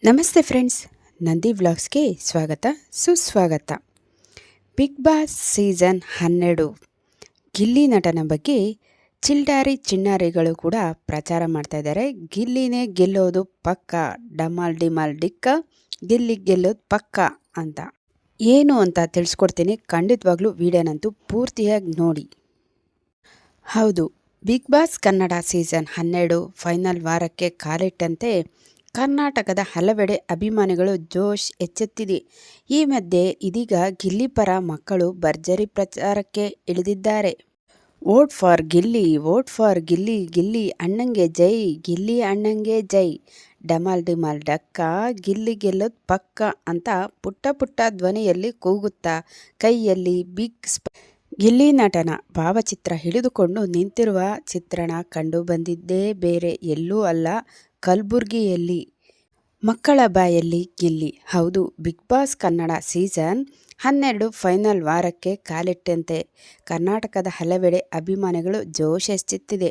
ನಮಸ್ತೆ ಫ್ರೆಂಡ್ಸ್, ನಂದಿ ವ್ಲಾಗ್ಸ್ಗೆ ಸ್ವಾಗತ ಸುಸ್ವಾಗತ. ಬಿಗ್ ಬಾಸ್ ಸೀಸನ್ 12 ಗಿಲ್ಲಿ ನಟನ ಬಗ್ಗೆ ಚಿಲ್ಡಾರಿ ಚಿಣ್ಣಾರಿಗಳು ಕೂಡ ಪ್ರಚಾರ ಮಾಡ್ತಾ ಇದ್ದಾರೆ. ಗಿಲ್ಲಿನೇ ಗೆಲ್ಲೋದು ಪಕ್ಕ, ಡಮಾಲ್ ಡಿಮಾಲ್ ಡಿಕ್ಕ, ಗಿಲ್ಲಿ ಗೆಲ್ಲೋದು ಪಕ್ಕ ಅಂತ. ಏನು ಅಂತ ತಿಳಿಸ್ಕೊಡ್ತೀನಿ, ಖಂಡಿತವಾಗ್ಲೂ ವಿಡಿಯೋನಂತೂ ಪೂರ್ತಿಯಾಗಿ ನೋಡಿ. ಹೌದು, big boss Kannada season 12 final ವಾರಕ್ಕೆ ಕಾಲಿಟ್ಟಂತೆ ಕರ್ನಾಟಕದ ಹಲವೆಡೆ ಅಭಿಮಾನಿಗಳು ಜೋಶ್ ಹೆಚ್ಚುತ್ತಿದೆ. ಈ ಮಧ್ಯೆ ಇದೀಗ ಗಿಲ್ಲಿ ಪರ ಮಕ್ಕಳು ಭರ್ಜರಿ ಪ್ರಚಾರಕ್ಕೆ ಇಳಿದಿದ್ದಾರೆ. Vote for Gilli, vote for Gilli, Gilli ಅಣ್ಣಂಗೆ ಜೈ, ಗಿಲ್ಲಿ ಅಣ್ಣಂಗೆ ಜೈ, ಡಮಾಲ್ ಡಿಮಾಲ್ ಡಕ್ಕ, ಗಿಲ್ಲಿ ಗೆಲ್ಲೋದು ಪಕ್ಕ ಅಂತ ಪುಟ್ಟ ಪುಟ್ಟ ಧ್ವನಿಯಲ್ಲಿ ಕೂಗುತ್ತಾ ಕೈಯಲ್ಲಿ ಬಿಗ್ ಗಿಲ್ಲಿ ನಟನ ಭಾವಚಿತ್ರ ಹಿಡಿದುಕೊಂಡು ನಿಂತಿರುವ ಚಿತ್ರಣ ಕಂಡು ಬಂದಿದ್ದೇ ಬೇರೆ ಎಲ್ಲೂ ಅಲ್ಲ, ಕಲಬುರ್ಗಿಯಲ್ಲಿ. ಮಕ್ಕಳ ಬಾಯಲ್ಲಿ ಗಿಲ್ಲಿ. ಹೌದು, big boss Kannada season 12 final ವಾರಕ್ಕೆ ಕಾಲಿಟ್ಟಂತೆ ಕರ್ನಾಟಕದ ಹಲವೆಡೆ ಅಭಿಮಾನಿಗಳು ಜೋಶ್ ಹೆಚ್ಚುತ್ತಿದೆ.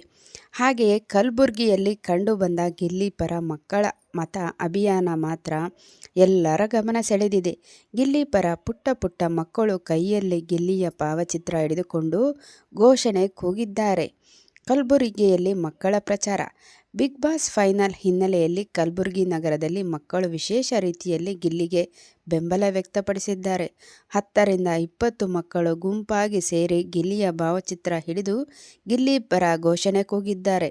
ಹಾಗೆಯೇ ಕಲಬುರ್ಗಿಯಲ್ಲಿ ಕಂಡುಬಂದ ಗಿಲ್ಲಿ ಪರ ಮಕ್ಕಳ ಮತ ಅಭಿಯಾನ ಮಾತ್ರ ಎಲ್ಲರ ಗಮನ ಸೆಳೆದಿದೆ. ಗಿಲ್ಲಿ ಪರ ಪುಟ್ಟ ಪುಟ್ಟ ಮಕ್ಕಳು ಕೈಯಲ್ಲಿ ಗಿಲ್ಲಿಯ ಭಾವಚಿತ್ರ ಹಿಡಿದುಕೊಂಡು ಘೋಷಣೆ ಕೂಗಿದ್ದಾರೆ. ಕಲಬುರಗಿಯಲ್ಲಿ ಮಕ್ಕಳ ಪ್ರಚಾರ. ಬಿಗ್ ಬಾಸ್ ಫೈನಲ್ ಹಿನ್ನೆಲೆಯಲ್ಲಿ ಕಲಬುರಗಿ ನಗರದಲ್ಲಿ ಮಕ್ಕಳು ವಿಶೇಷ ರೀತಿಯಲ್ಲಿ ಗಿಲ್ಲಿಗೆ ಬೆಂಬಲ ವ್ಯಕ್ತಪಡಿಸಿದ್ದಾರೆ. 10 ರಿಂದ 20 ಮಕ್ಕಳು ಗುಂಪಾಗಿ ಸೇರಿ ಗಿಲ್ಲಿಯ ಭಾವಚಿತ್ರ ಹಿಡಿದು ಗಿಲ್ಲಿ ಪರ ಘೋಷಣೆ ಕೂಗಿದ್ದಾರೆ.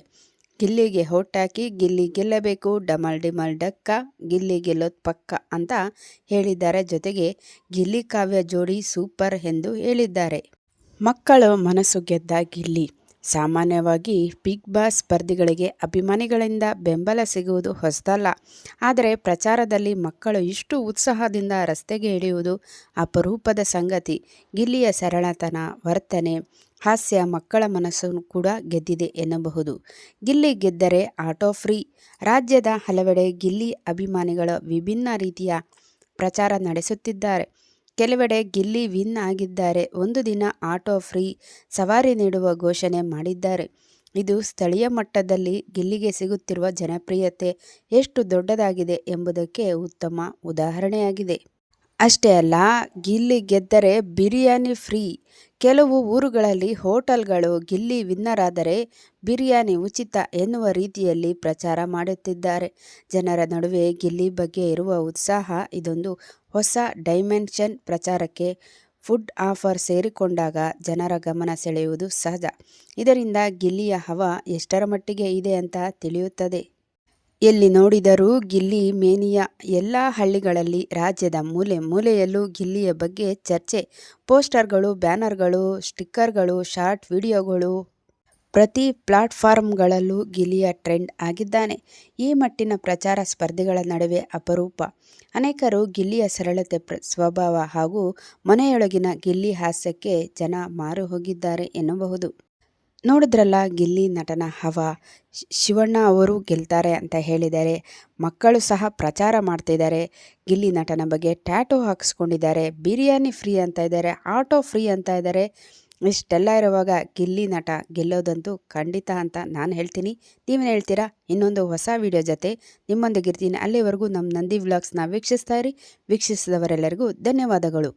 ಗಿಲ್ಲಿಗೆ ಹಾಕಿ, ಗಿಲ್ಲಿ ಗೆಲ್ಲಬೇಕು, ಡಮಾಲ್ ಡಿಮಾಲ್ ಡಕ್ಕ, ಗಿಲ್ಲಿ ಗೆಲ್ಲೋದು ಪಕ್ಕ ಅಂತ ಹೇಳಿದ್ದಾರೆ. ಜೊತೆಗೆ ಗಿಲ್ಲಿ ಕಾವ್ಯ ಜೋಡಿ ಸೂಪರ್ ಎಂದು ಹೇಳಿದ್ದಾರೆ. ಮಕ್ಕಳು ಮನಸ್ಸು ಗೆದ್ದ ಗಿಲ್ಲಿ. ಸಾಮಾನ್ಯವಾಗಿ ಬಿಗ್ ಬಾಸ್ ಸ್ಪರ್ಧಿಗಳಿಗೆ ಅಭಿಮಾನಿಗಳಿಂದ ಬೆಂಬಲ ಸಿಗುವುದು ಹೊಸದಲ್ಲ. ಆದರೆ ಪ್ರಚಾರದಲ್ಲಿ ಮಕ್ಕಳು ಇಷ್ಟು ಉತ್ಸಾಹದಿಂದ ರಸ್ತೆಗೆ ಇಳಿಯುವುದು ಅಪರೂಪದ ಸಂಗತಿ. ಗಿಲ್ಲಿಯ ಸರಳತನ, ವರ್ತನೆ, ಹಾಸ್ಯ ಮಕ್ಕಳ ಮನಸ್ಸನ್ನು ಕೂಡ ಗೆದ್ದಿದೆ ಎನ್ನಬಹುದು. ಗಿಲ್ಲಿ ಗೆದ್ದರೆ ಆಟೋ ಫ್ರೀ. ರಾಜ್ಯದ ಹಲವೆಡೆ ಗಿಲ್ಲಿ ಅಭಿಮಾನಿಗಳ ವಿಭಿನ್ನ ರೀತಿಯ ಪ್ರಚಾರ ನಡೆಸುತ್ತಿದ್ದಾರೆ. ಕೆಲವೆಡೆ ಗಿಲ್ಲಿ ವಿನ್ ಆಗಿದ್ದಾರೆ, ಒಂದು ದಿನ ಆಟೋ ಫ್ರೀ ಸವಾರಿ ನೀಡುವ ಘೋಷಣೆ ಮಾಡಿದ್ದಾರೆ. ಇದು ಸ್ಥಳೀಯ ಮಟ್ಟದಲ್ಲಿ ಗಿಲ್ಲಿಗೆ ಸಿಗುತ್ತಿರುವ ಜನಪ್ರಿಯತೆ ಎಷ್ಟು ದೊಡ್ಡದಾಗಿದೆ ಎಂಬುದಕ್ಕೆ ಉತ್ತಮ ಉದಾಹರಣೆಯಾಗಿದೆ. ಅಷ್ಟೇ ಅಲ್ಲ, ಗಿಲ್ಲಿ ಗೆದ್ದರೆ ಬಿರಿಯಾನಿ ಫ್ರೀ. ಕೆಲವು ಊರುಗಳಲ್ಲಿ ಹೋಟೆಲ್ಗಳು ಗಿಲ್ಲಿ ವಿನ್ನರಾದರೆ ಬಿರಿಯಾನಿ ಉಚಿತ ಎನ್ನುವ ರೀತಿಯಲ್ಲಿ ಪ್ರಚಾರ ಮಾಡುತ್ತಿದ್ದಾರೆ. ಜನರ ನಡುವೆ ಗಿಲ್ಲಿ ಬಗ್ಗೆ ಇರುವ ಉತ್ಸಾಹ ಇದೊಂದು ಹೊಸ ಡೈಮೆನ್ಷನ್. ಪ್ರಚಾರಕ್ಕೆ ಫುಡ್ ಆಫರ್ ಸೇರಿಕೊಂಡಾಗ ಜನರ ಗಮನ ಸೆಳೆಯುವುದು ಸಹಜ. ಇದರಿಂದ ಗಿಲ್ಲಿಯ ಹವಾ ಎಷ್ಟರ ಮಟ್ಟಿಗೆ ಇದೆ ಅಂತ ತಿಳಿಯುತ್ತದೆ. ಎಲ್ಲಿ ನೋಡಿದರೂ ಗಿಲ್ಲಿ ಮೇನಿಯಾ. ಎಲ್ಲ ಹಳ್ಳಿಗಳಲ್ಲಿ, ರಾಜ್ಯದ ಮೂಲೆ ಮೂಲೆಯಲ್ಲೂ ಗಿಲ್ಲಿಯ ಬಗ್ಗೆ ಚರ್ಚೆ. ಪೋಸ್ಟರ್ಗಳು, ಬ್ಯಾನರ್ಗಳು, ಸ್ಟಿಕ್ಕರ್ಗಳು, ಶಾರ್ಟ್ ವಿಡಿಯೋಗಳು, ಪ್ರತಿ ಪ್ಲಾಟ್ಫಾರ್ಮ್ಗಳಲ್ಲೂ ಗಿಲ್ಲಿಯ ಟ್ರೆಂಡ್ ಆಗಿದ್ದಾನೆ. ಈ ಮಟ್ಟಿನ ಪ್ರಚಾರ ಸ್ಪರ್ಧಿಗಳ ನಡುವೆ ಅಪರೂಪ. ಅನೇಕರು ಗಿಲ್ಲಿಯ ಸರಳತೆ, ಸ್ವಭಾವ ಹಾಗೂ ಮನೆಯೊಳಗಿನ ಗಿಲ್ಲಿ ಹಾಸ್ಯಕ್ಕೆ ಜನ ಮಾರು ಹೋಗಿದ್ದಾರೆ ಎನ್ನಬಹುದು. ನೋಡಿದ್ರಲ್ಲ ಗಿಲ್ಲಿ ನಟನ ಹವಾ. ಶಿವಣ್ಣ ಅವರು ಗೆಲ್ತಾರೆ ಅಂತ ಹೇಳಿದ್ದಾರೆ. ಮಕ್ಕಳು ಸಹ ಪ್ರಚಾರ ಮಾಡ್ತಿದ್ದಾರೆ. ಗಿಲ್ಲಿ ನಟನ ಬಗ್ಗೆ ಟ್ಯಾಟೂ ಹಾಕಿಸ್ಕೊಂಡಿದ್ದಾರೆ. ಬಿರಿಯಾನಿ ಫ್ರೀ ಅಂತ ಇದ್ದಾರೆ, ಆಟೋ ಫ್ರೀ ಅಂತ ಇದ್ದಾರೆ. ಇಷ್ಟೆಲ್ಲ ಇರುವಾಗ ಗಿಲ್ಲಿ ನಟ ಗೆಲ್ಲೋದಂತೂ ಖಂಡಿತ ಅಂತ ನಾನು ಹೇಳ್ತೀನಿ. ನೀವೇನು ಹೇಳ್ತೀರಾ? ಇನ್ನೊಂದು ಹೊಸ ವಿಡಿಯೋ ಜೊತೆ ನಿಮ್ಮೊಂದಿಗಿರ್ತೀನಿ. ಅಲ್ಲಿವರೆಗೂ ನಮ್ಮ ನಂದಿ ವ್ಲಾಗ್ಸ್ನ ವೀಕ್ಷಿಸ್ತಾ ಇರಿ. ವೀಕ್ಷಿಸಿದವರೆಲ್ಲರಿಗೂ ಧನ್ಯವಾದಗಳು.